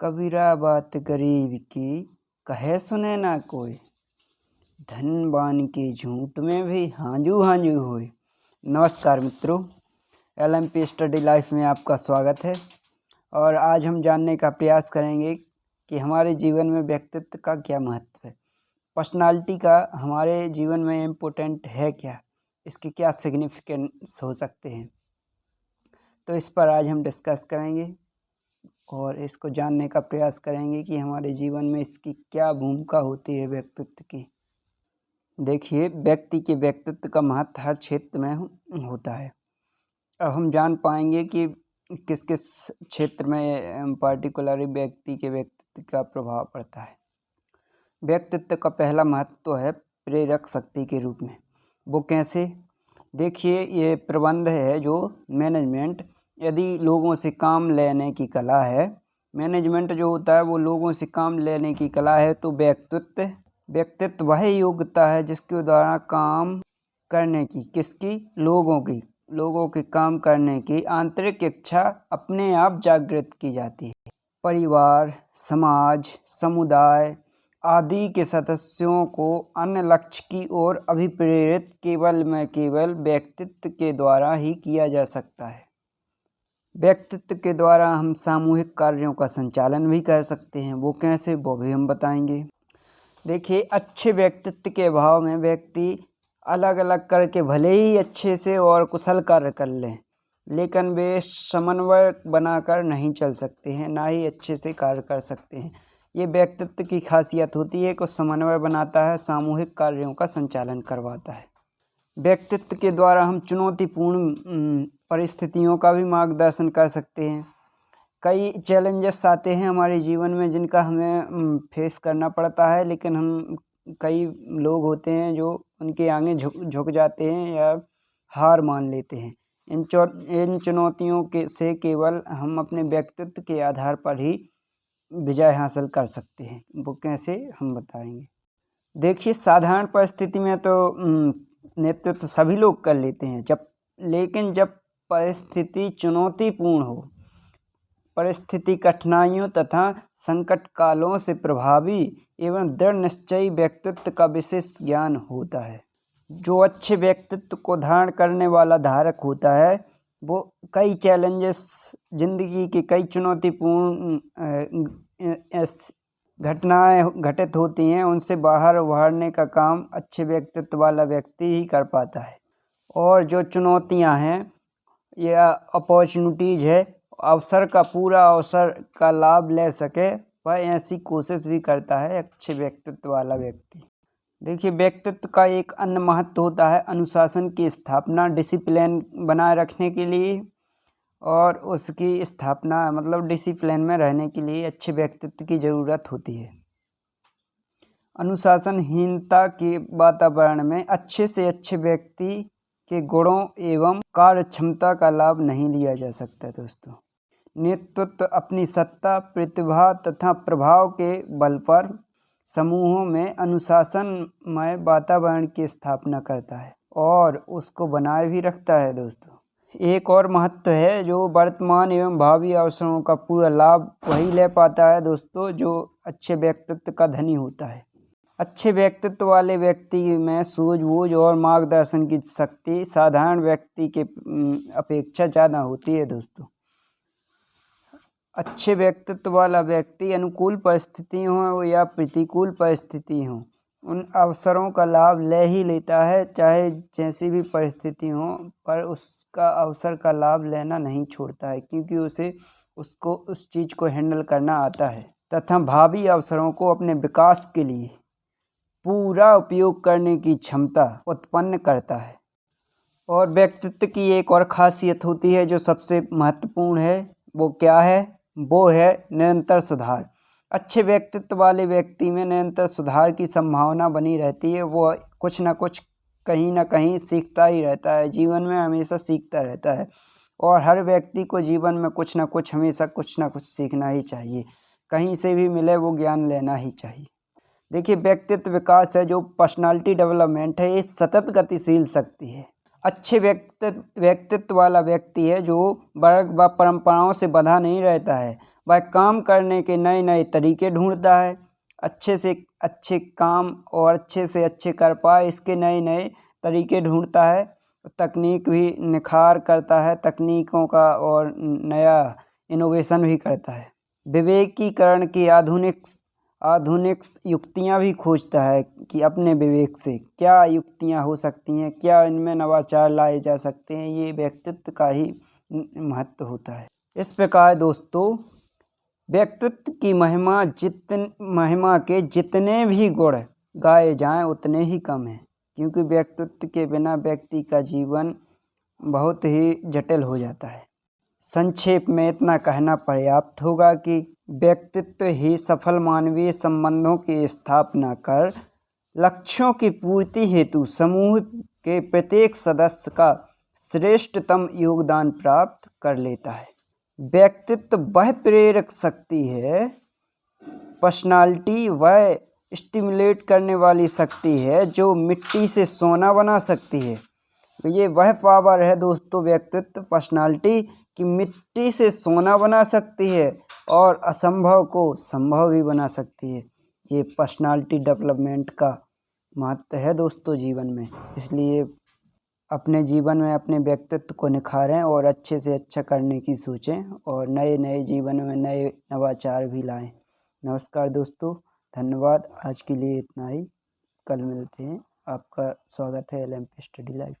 कबीरा बात गरीब की कहे सुने ना कोई, धनवान के झूठ में भी हांजू हांजू होए। नमस्कार मित्रों, LMP स्टडी लाइफ में आपका स्वागत है। और आज हम जानने का प्रयास करेंगे कि हमारे जीवन में व्यक्तित्व का क्या महत्व है, पर्सनालिटी का हमारे जीवन में इम्पोर्टेंट है क्या, इसके क्या सिग्निफिकेंस हो सकते हैं। तो इस पर आज हम डिस्कस करेंगे और इसको जानने का प्रयास करेंगे कि हमारे जीवन में इसकी क्या भूमिका होती है व्यक्तित्व की। देखिए, व्यक्ति के व्यक्तित्व का महत्व हर क्षेत्र में होता है। अब हम जान पाएंगे कि किस किस क्षेत्र में पार्टिकुलर व्यक्ति के व्यक्तित्व का प्रभाव पड़ता है। व्यक्तित्व का पहला महत्व तो है प्रेरक शक्ति के रूप में। वो कैसे? देखिए, ये प्रबंध है जो मैनेजमेंट, यदि लोगों से काम लेने की कला है, मैनेजमेंट जो होता है वो लोगों से काम लेने की कला है, तो व्यक्तित्व वह योग्यता है जिसके द्वारा काम करने की, किसकी? लोगों के काम करने की आंतरिक इच्छा अपने आप जागृत की जाती है। परिवार, समाज, समुदाय आदि के सदस्यों को अन्य लक्ष्य की ओर अभिप्रेरित केवल व्यक्तित्व के द्वारा ही किया जा सकता है। व्यक्तित्व के द्वारा हम सामूहिक कार्यों का संचालन भी कर सकते हैं। वो कैसे, वो भी हम बताएंगे। देखिए, अच्छे व्यक्तित्व के अभाव में व्यक्ति अलग अलग करके भले ही अच्छे से और कुशल कार्य कर लें, लेकिन वे समन्वय बनाकर नहीं चल सकते हैं, ना ही अच्छे से कार्य कर सकते हैं। ये व्यक्तित्व की खासियत होती है कि समन्वय बनाता है, सामूहिक कार्यों का संचालन करवाता है। व्यक्तित्व के द्वारा हम चुनौतीपूर्ण परिस्थितियों का भी मार्गदर्शन कर सकते हैं। कई चैलेंजेस आते हैं हमारे जीवन में जिनका हमें फेस करना पड़ता है, लेकिन कई लोग होते हैं जो उनके आगे झुक जाते हैं या हार मान लेते हैं। इन चुनौतियों से केवल हम अपने व्यक्तित्व के आधार पर ही विजय हासिल कर सकते हैं। वो कैसे, हम बताएंगे। देखिए, साधारण परिस्थिति में तो नेतृत्व सभी लोग कर लेते हैं, लेकिन जब परिस्थिति चुनौतीपूर्ण हो, परिस्थिति कठिनाइयों तथा संकट कालों से प्रभावी एवं दृढ़ निश्चयी व्यक्तित्व का विशेष ज्ञान होता है। जो अच्छे व्यक्तित्व को धारण करने वाला धारक होता है, वो कई चैलेंजेस, जिंदगी की कई चुनौतीपूर्ण घटनाएं घटित होती हैं, उनसे बाहर उभारने का काम अच्छे व्यक्तित्व वाला व्यक्ति ही कर पाता है। और जो चुनौतियां हैं या अपॉर्चुनिटीज़ है, पूरा अवसर का लाभ ले सके, वह ऐसी कोशिश भी करता है अच्छे व्यक्तित्व वाला व्यक्ति। देखिए, व्यक्तित्व का एक अन्य महत्व होता है अनुशासन की स्थापना, डिसिप्लिन बनाए रखने के लिए। और उसकी स्थापना मतलब डिसिप्लिन में रहने के लिए अच्छे व्यक्तित्व की ज़रूरत होती है। अनुशासनहीनता के वातावरण में अच्छे से अच्छे व्यक्ति के गुणों एवं कार्य क्षमता का लाभ नहीं लिया जा सकता। दोस्तों, नेतृत्व अपनी सत्ता, प्रतिभा तथा प्रभाव के बल पर समूहों में अनुशासनमय वातावरण की स्थापना करता है और उसको बनाए भी रखता है। दोस्तों, एक और महत्व है जो वर्तमान एवं भावी अवसरों का पूरा लाभ वही ले पाता है दोस्तों, जो अच्छे व्यक्तित्व का धनी होता है। अच्छे व्यक्तित्व वाले व्यक्ति में सूझबूझ और मार्गदर्शन की शक्ति साधारण व्यक्ति के अपेक्षा ज़्यादा होती है। दोस्तों, अच्छे व्यक्तित्व वाला व्यक्ति अनुकूल परिस्थिति हो या प्रतिकूल परिस्थिति हो, उन अवसरों का लाभ ले ही लेता है, चाहे जैसी भी परिस्थिति हो, पर उसका अवसर का लाभ लेना नहीं छोड़ता है, क्योंकि उसको उस चीज़ को हैंडल करना आता है तथा भावी अवसरों को अपने विकास के लिए पूरा उपयोग करने की क्षमता उत्पन्न करता है। और व्यक्तित्व की एक और खासियत होती है जो सबसे महत्वपूर्ण है। वो क्या है? वो है निरंतर सुधार। अच्छे व्यक्तित्व वाले व्यक्ति में निरंतर सुधार की संभावना बनी रहती है। वो कुछ ना कुछ, कहीं ना कहीं सीखता ही रहता है, जीवन में हमेशा सीखता रहता है। और हर व्यक्ति को जीवन में कुछ ना कुछ, हमेशा कुछ ना कुछ सीखना ही चाहिए। कहीं से भी मिले वो ज्ञान लेना ही चाहिए। देखिए, व्यक्तित्व विकास है जो पर्सनालिटी डेवलपमेंट है, ये सतत गतिशील शक्ति है। अच्छे व्यक्तित्व वाला व्यक्ति है जो वर्ग व परंपराओं से बंधा नहीं रहता है, वह काम करने के नए नए तरीके ढूंढता है, अच्छे से अच्छे काम और अच्छे से अच्छे कर पाए इसके नए नए तरीके ढूंढता है। तकनीक भी निखार करता है, तकनीकों का और नया इनोवेशन भी करता है। विवेकीकरण की आधुनिक युक्तियां भी खोजता है कि अपने विवेक से क्या युक्तियां हो सकती हैं, क्या इनमें नवाचार लाए जा सकते हैं। ये व्यक्तित्व का ही महत्व होता है। इस प्रकार दोस्तों, व्यक्तित्व की महिमा के जितने भी गुण गाए जाएं उतने ही कम हैं, क्योंकि व्यक्तित्व के बिना व्यक्ति का जीवन बहुत ही जटिल हो जाता है। संक्षेप में इतना कहना पर्याप्त होगा कि व्यक्तित्व ही सफल मानवीय संबंधों की स्थापना कर लक्ष्यों की पूर्ति हेतु समूह के प्रत्येक सदस्य का श्रेष्ठतम योगदान प्राप्त कर लेता है। व्यक्तित्व वह प्रेरक शक्ति है, पर्सनालिटी वह स्टिमुलेट करने वाली शक्ति है जो मिट्टी से सोना बना सकती है। ये वह पावर है दोस्तों, व्यक्तित्व पर्सनालिटी कि मिट्टी से सोना बना सकती है और असंभव को संभव भी बना सकती है। ये पर्सनालिटी डेवलपमेंट का महत्व है दोस्तों जीवन में। इसलिए अपने जीवन में अपने व्यक्तित्व को निखारें और अच्छे से अच्छा करने की सोचें और नए नए जीवन में नए नवाचार भी लाएं। नमस्कार दोस्तों, धन्यवाद। आज के लिए इतना ही, कल मिलते हैं। आपका स्वागत है LMP स्टडी लाइफ।